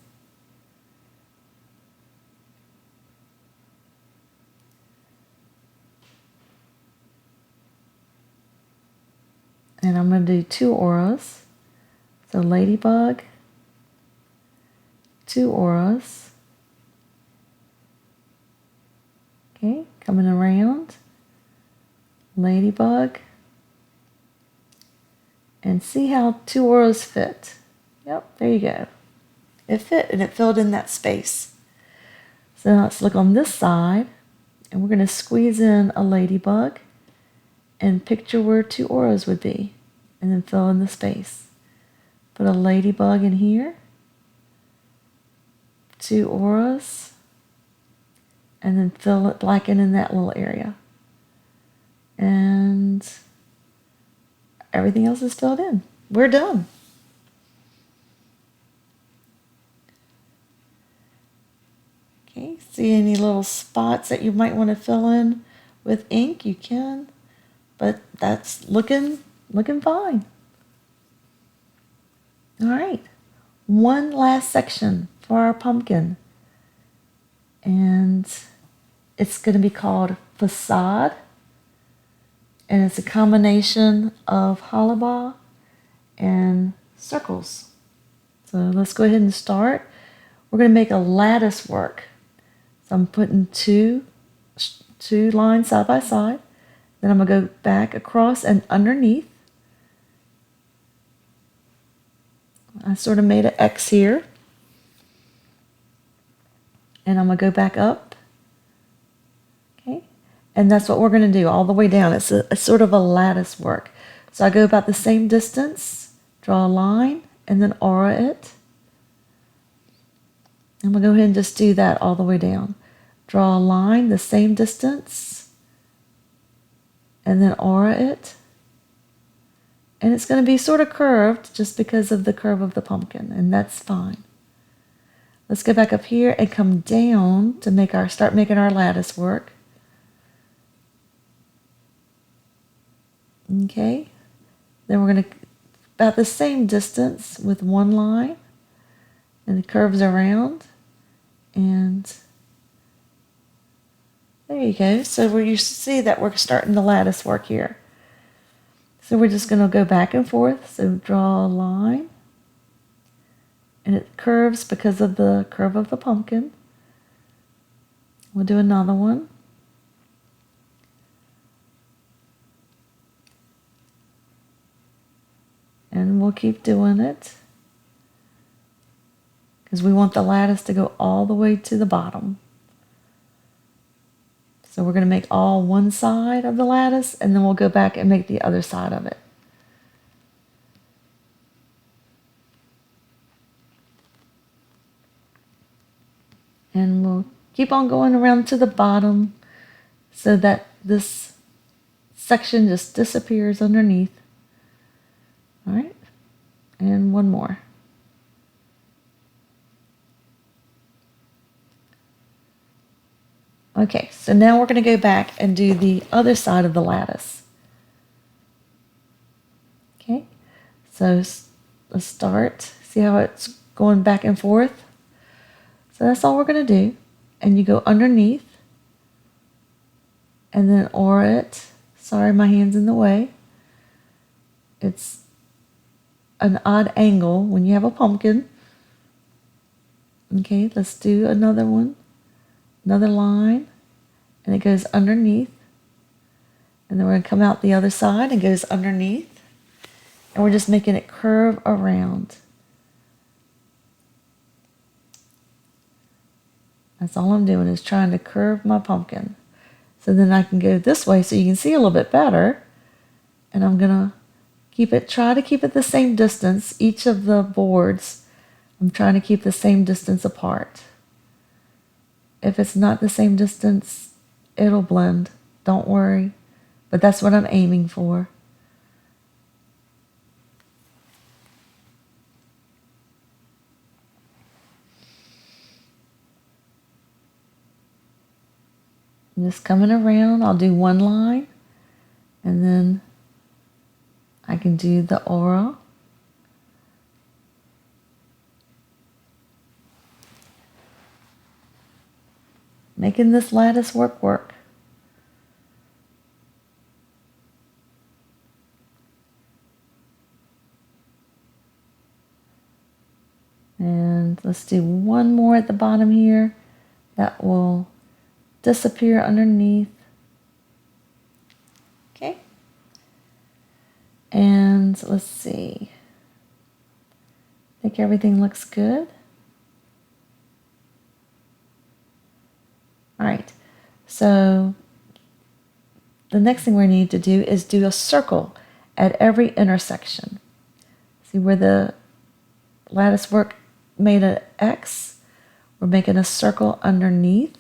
And I'm going to do 2 auras. So ladybug, 2 auras. Okay, coming around, ladybug, and see how 2 auras fit. Yep, there you go. It fit and it filled in that space. So now let's look on this side, and we're going to squeeze in a ladybug and picture where 2 auras would be, and then fill in the space. Put a ladybug in here, 2 auras, and then fill it, blacken in that little area. And everything else is filled in. We're done. Okay, see any little spots that you might want to fill in with ink? You can, but that's looking fine. All right, one last section for our pumpkin. And it's going to be called Facade. And it's a combination of Halaba and circles. So let's go ahead and start. We're going to make a lattice work. So I'm putting two lines side by side. Then I'm going to go back across and underneath. I sort of made an X here. And I'm going to go back up. Okay. And that's what we're going to do all the way down. It's a sort of a lattice work. So I go about the same distance, draw a line, and then aura it. I'm going to go ahead and just do that all the way down. Draw a line the same distance, and then aura it. And it's going to be sort of curved just because of the curve of the pumpkin, and that's fine. Let's go back up here and come down to start making our lattice work. Okay. Then we're going to about the same distance with one line, and it curves around, and there you go. So where you see that we're starting the lattice work here. So we're just going to go back and forth. So draw a line. And it curves because of the curve of the pumpkin. We'll do another one. And we'll keep doing it, because we want the lattice to go all the way to the bottom. So we're going to make all one side of the lattice, and then we'll go back and make the other side of it. And we'll keep on going around to the bottom so that this section just disappears underneath. All right, and one more. Okay, so now we're going to go back and do the other side of the lattice. Okay, so let's start. See how it's going back and forth? So that's all we're going to do. And you go underneath and then aura it. Sorry, my hand's in the way. It's an odd angle when you have a pumpkin. Okay, let's do another one. Another line. And it goes underneath. And then we're going to come out the other side and goes underneath. And we're just making it curve around. That's all I'm doing, is trying to curve my pumpkin. So then I can go this way so you can see a little bit better. And I'm going to try to keep it the same distance. Each of the boards, I'm trying to keep the same distance apart. If it's not the same distance, it'll blend. Don't worry. But that's what I'm aiming for. I'm just coming around. I'll do one line, and then I can do the aura. Making this lattice work. And let's do one more at the bottom here. That will disappear underneath. Okay. And let's see. I think everything looks good. All right. So the next thing we need to do is do a circle at every intersection. See where the lattice work made an X? We're making a circle underneath.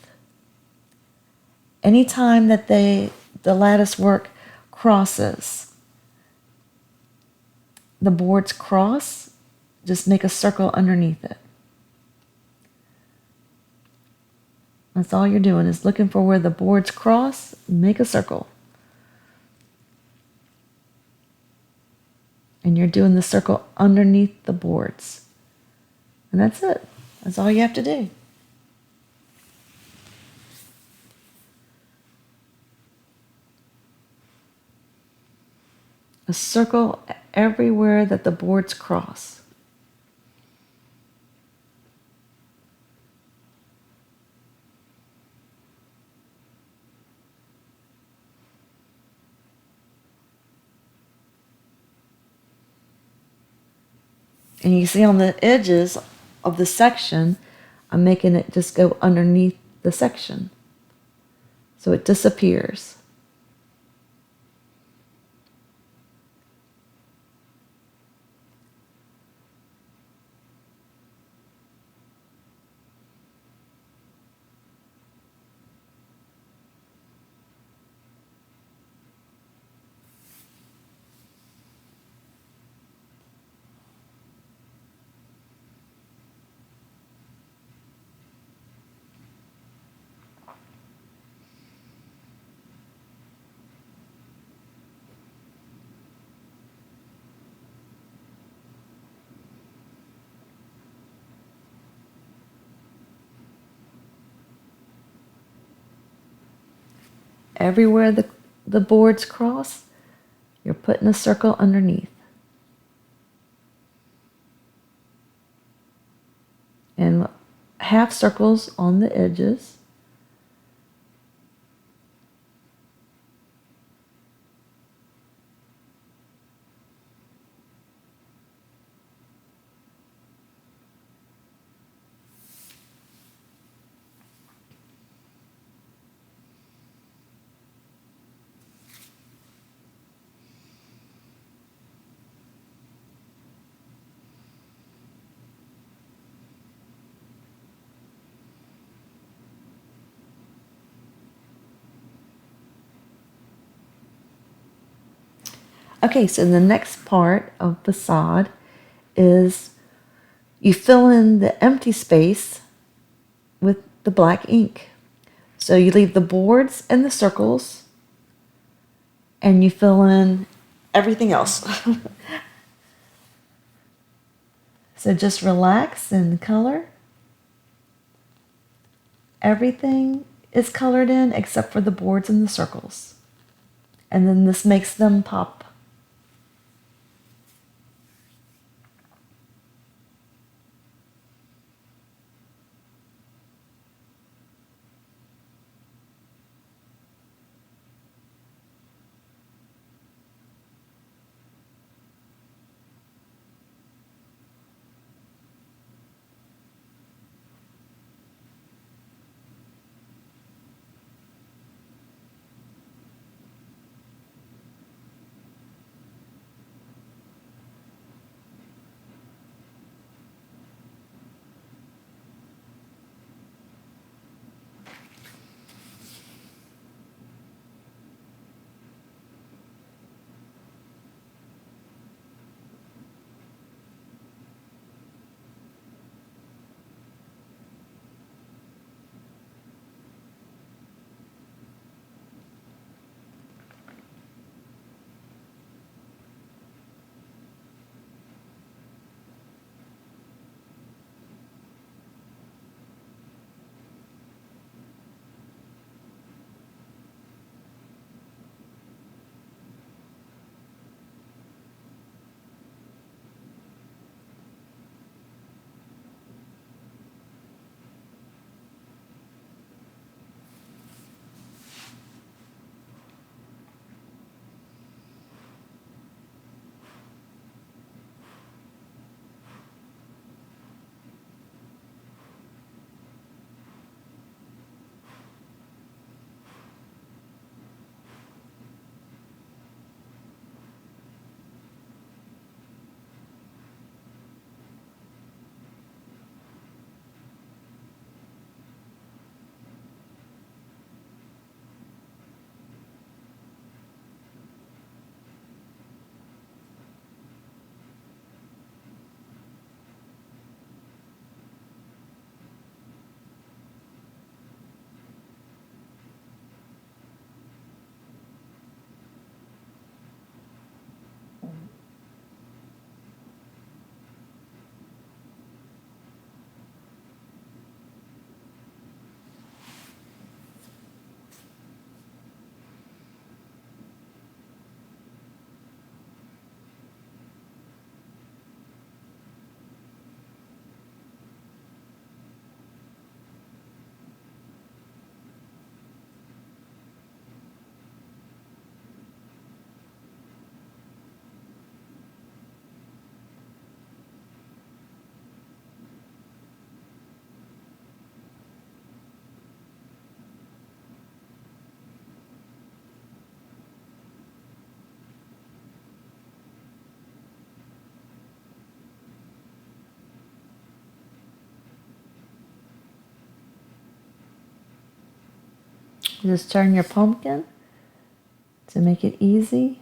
Anytime that the lattice work crosses, the boards cross, just make a circle underneath it. That's all you're doing, is looking for where the boards cross, make a circle. And you're doing the circle underneath the boards. And that's it. That's all you have to do. A circle everywhere that the boards cross. And you see on the edges of the section, I'm making it just go underneath the section. So it disappears. Everywhere the boards cross, you're putting a circle underneath. And half circles on the edges. Okay, so the next part of facade is you fill in the empty space with the black ink. So you leave the boards and the circles, and you fill in everything else. So just relax and color. Everything is colored in except for the boards and the circles. And then this makes them pop. Just turn your pumpkin to make it easy.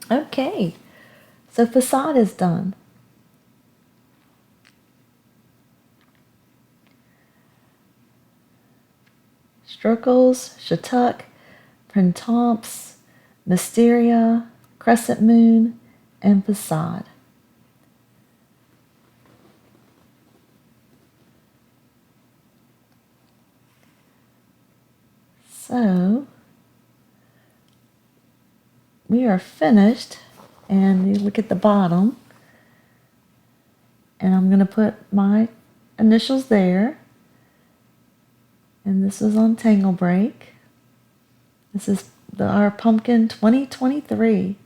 Okay, so facade is done. STRIRCLES, SHATTUCK, PRINTEMPS, MYSTERIA, CRESCENT MOON, and facade. So we are finished, and you look at the bottom, and I'm going to put my initials there, and this is on Tangle Break. This is our pumpkin 2023.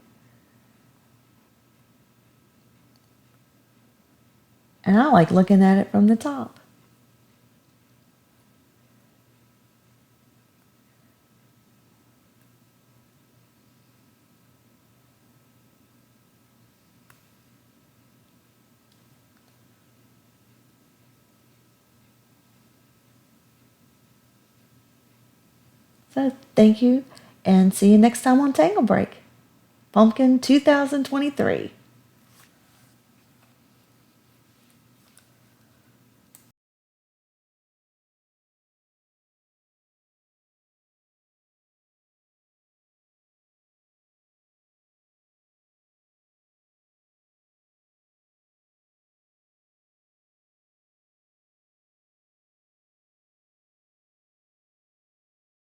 And I like looking at it from the top. So thank you, and see you next time on Tangle Break. Pumpkin 2023.